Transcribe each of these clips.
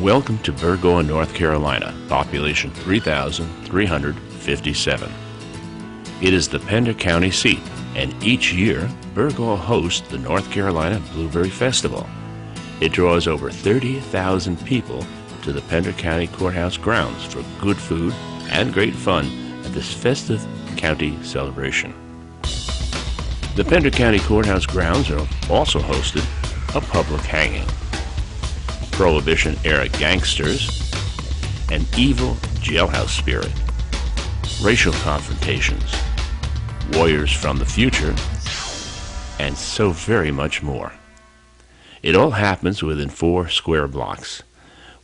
Welcome to Burgaw, North Carolina, population 3,357. It is the Pender County seat, and each year, Burgaw hosts the North Carolina Blueberry Festival. It draws over 30,000 people to the Pender County Courthouse grounds for good food and great fun at this festive county celebration. The Pender County Courthouse grounds are also hosted a public hanging. Prohibition-era gangsters, an evil jailhouse spirit, racial confrontations, warriors from the future, and so very much more. It all happens within 4 square blocks.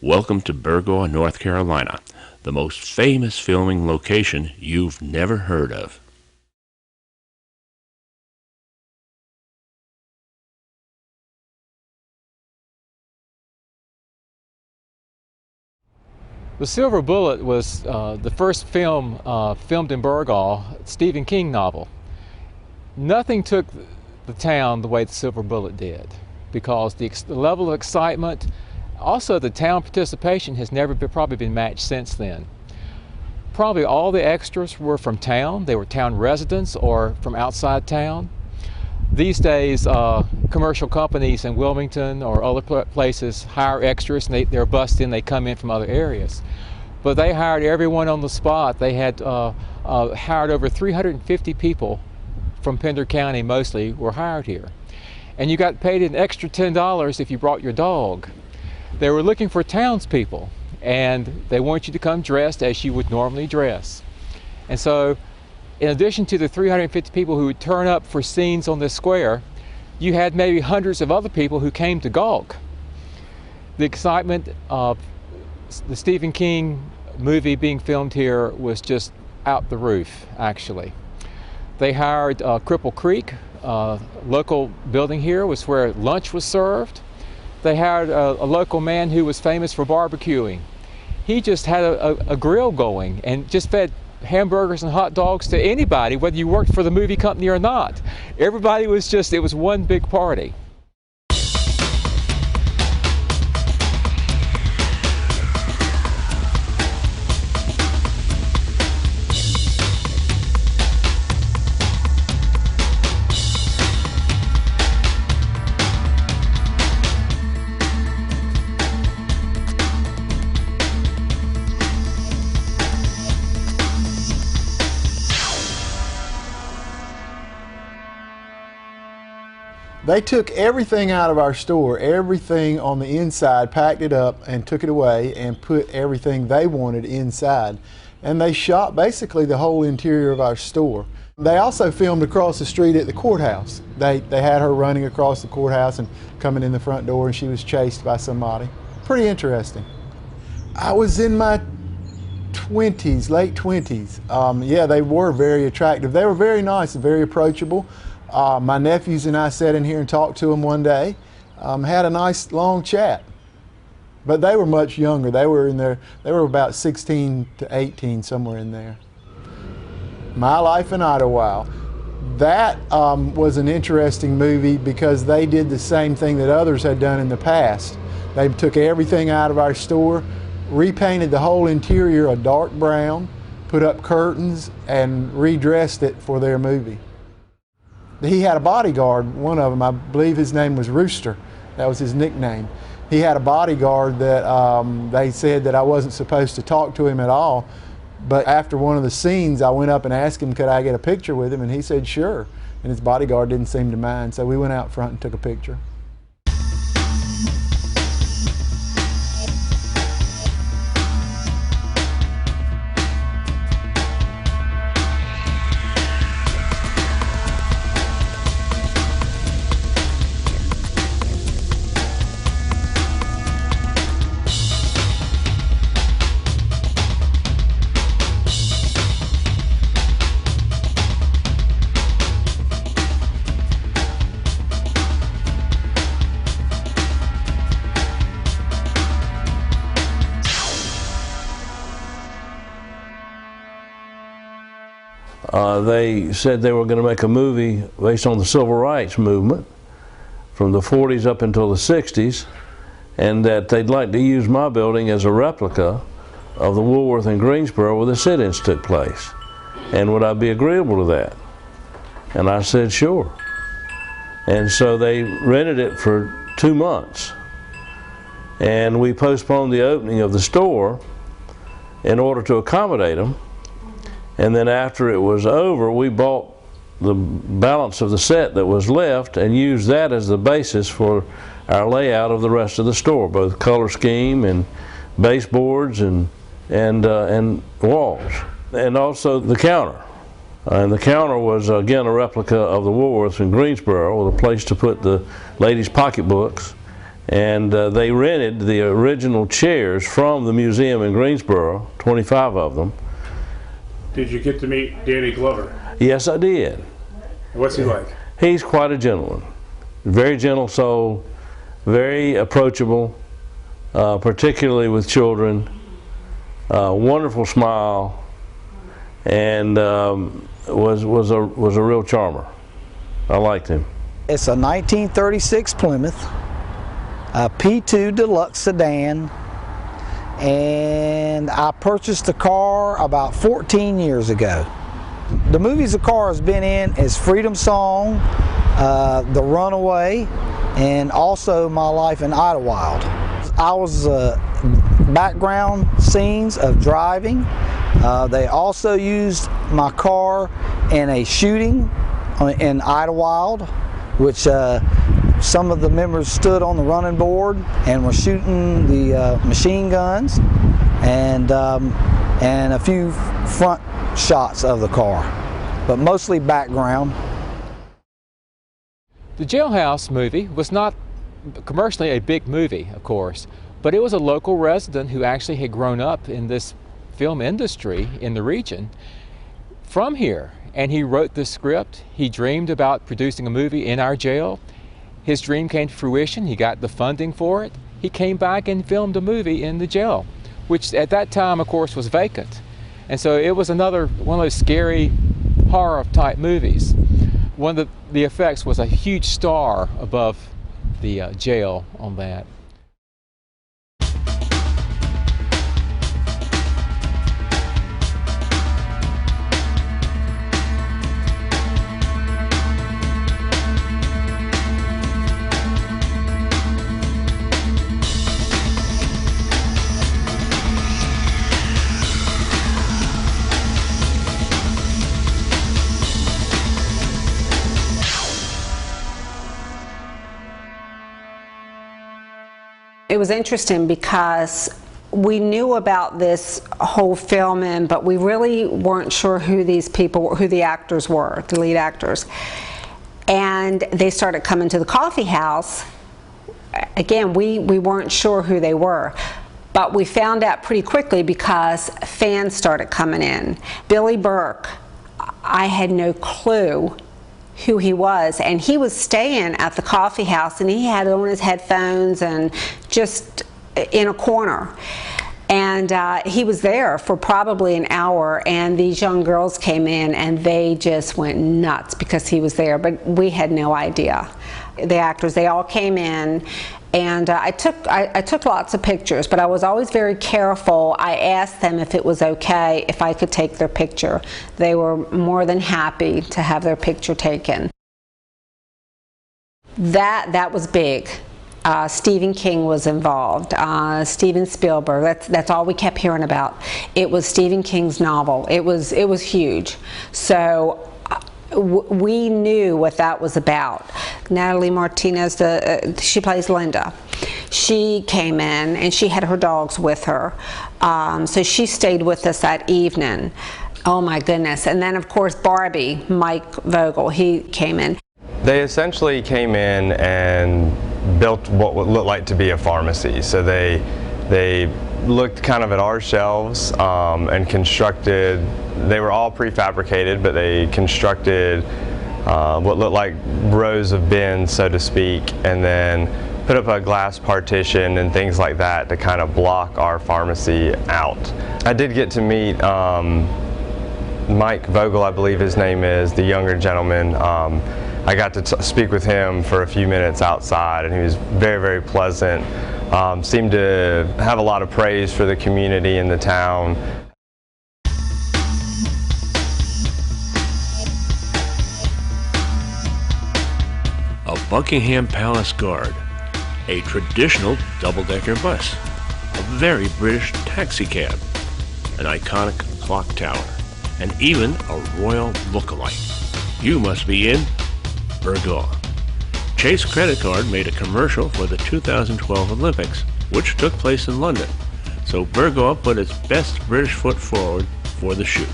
Welcome to Burgaw, North Carolina, the most famous filming location you've never heard of. The Silver Bullet was the first film filmed in Burgaw, Stephen King novel. Nothing took the town the way the Silver Bullet did, because the level of excitement, also the town participation, has never probably been matched since then. Probably all the extras were from town. They were town residents or from outside town. These days, commercial companies in Wilmington or other places hire extras, and they're bussed in, they come in from other areas. But they hired everyone on the spot. They had hired over 350 people from Pender County, mostly, were hired here. And you got paid an extra $10 if you brought your dog. They were looking for townspeople, and they want you to come dressed as you would normally dress. And so, in addition to the 350 people who would turn up for scenes on this square, you had maybe hundreds of other people who came to gawk. The excitement of the Stephen King movie being filmed here was just out the roof, actually. They hired Cripple Creek, local building here, was where lunch was served. They hired a local man who was famous for barbecuing. He just had a grill going and just fed hamburgers and hot dogs to anybody, whether you worked for the movie company or not. Everybody was just, it was one big party. They took everything out of our store, everything on the inside, packed it up and took it away and put everything they wanted inside. And they shot basically the whole interior of our store. They also filmed across the street at the courthouse. They had her running across the courthouse and coming in the front door, and she was chased by somebody. Pretty interesting. I was in my 20s, late 20s. Yeah, they were very attractive. They were very nice and very approachable. My nephews and I sat in here and talked to them one day, had a nice long chat. But they were much younger. They were about 16 to 18, somewhere in there. My Life in Idlewild. That was an interesting movie because they did the same thing that others had done in the past. They took everything out of our store, repainted the whole interior a dark brown, put up curtains, and redressed it for their movie. He had a bodyguard, one of them, I believe his name was Rooster. That was his nickname. He had a bodyguard that they said that I wasn't supposed to talk to him at all. But after one of the scenes, I went up and asked him, could I get a picture with him? And he said, sure. And his bodyguard didn't seem to mind. So we went out front and took a picture. They said they were going to make a movie based on the civil rights movement from the 40s up until the 60s, and that they'd like to use my building as a replica of the Woolworth in Greensboro where the sit-ins took place. And would I be agreeable to that? And I said, sure. And so they rented it for 2 months. And we postponed the opening of the store in order to accommodate them. And then after it was over, we bought the balance of the set that was left and used that as the basis for our layout of the rest of the store, both color scheme and baseboards and walls, and also the counter. And the counter was again a replica of the Woolworth in Greensboro, with a place to put the ladies' pocketbooks. And they rented the original chairs from the museum in Greensboro, 25 of them. Did you get to meet Danny Glover? Yes, I did. What's he like? He's quite a gentleman. Very gentle soul, very approachable, particularly with children. Wonderful smile, and was a real charmer. I liked him. It's a 1936 Plymouth, a P2 Deluxe sedan, and I purchased the car about 14 years ago. The movies the car has been in is Freedom Song, The Runaway, and also My Life in Idlewild. I was background scenes of driving. They also used my car in a shooting in Idlewild, which some of the members stood on the running board and were shooting the machine guns, and a few front shots of the car, but mostly background. The Jailhouse movie was not commercially a big movie, of course, but it was a local resident who actually had grown up in this film industry in the region from here, and he wrote the script. He dreamed about producing a movie in our jail. His dream came to fruition. He got the funding for it. He came back and filmed a movie in the jail, which at that time, of course, was vacant. And so it was another one of those scary horror type movies. One of the effects was a huge star above the jail on that. It was interesting because we knew about this whole filming, but we really weren't sure who these people, who the actors were, the lead actors. And they started coming to the coffee house. Again, we weren't sure who they were, but we found out pretty quickly because fans started coming in. Billy Burke, I had no clue who he was, and he was staying at the coffee house, and he had on his headphones and just in a corner, and he was there for probably an hour, and these young girls came in and they just went nuts because he was there, but we had no idea. The actors, they all came in, and I took lots of pictures, but I was always very careful. I asked them if it was okay if I could take their picture. They were more than happy to have their picture taken. That was big. Stephen King was involved, Steven Spielberg. That's all we kept hearing about. It was Stephen King's novel. It was huge. So we knew what that was about. Natalie Martinez, she plays Linda. She came in and she had her dogs with her. So she stayed with us that evening. Oh my goodness. And then of course Barbie, Mike Vogel, he came in. They essentially came in and built what would look like to be a pharmacy. So they looked kind of at our shelves and constructed, they were all prefabricated, but they constructed what looked like rows of bins, so to speak, and then put up a glass partition and things like that to kind of block our pharmacy out. I did get to meet Mike Vogel, I believe his name is, the younger gentleman. I got to speak with him for a few minutes outside, and he was very, very pleasant. seemed to have a lot of praise for the community and the town. A Buckingham Palace guard, a traditional double-decker bus, a very British taxicab, an iconic clock tower, and even a royal look-alike. You must be in Burgaw. Chase Credit Card made a commercial for the 2012 Olympics, which took place in London, so Burgaw put its best British foot forward for the shoot.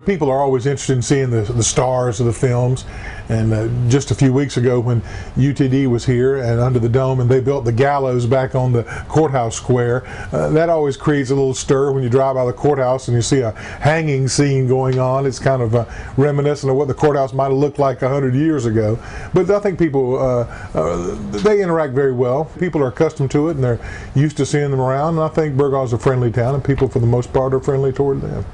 People are always interested in seeing the stars of the films, and just a few weeks ago when UTD was here and under the dome and they built the gallows back on the courthouse square, that always creates a little stir when you drive by the courthouse and you see a hanging scene going on. It's kind of reminiscent of what the courthouse might have looked like 100 years ago. But I think people, they interact very well. People are accustomed to it and they're used to seeing them around, and I think Burgaw is a friendly town and people for the most part are friendly toward them.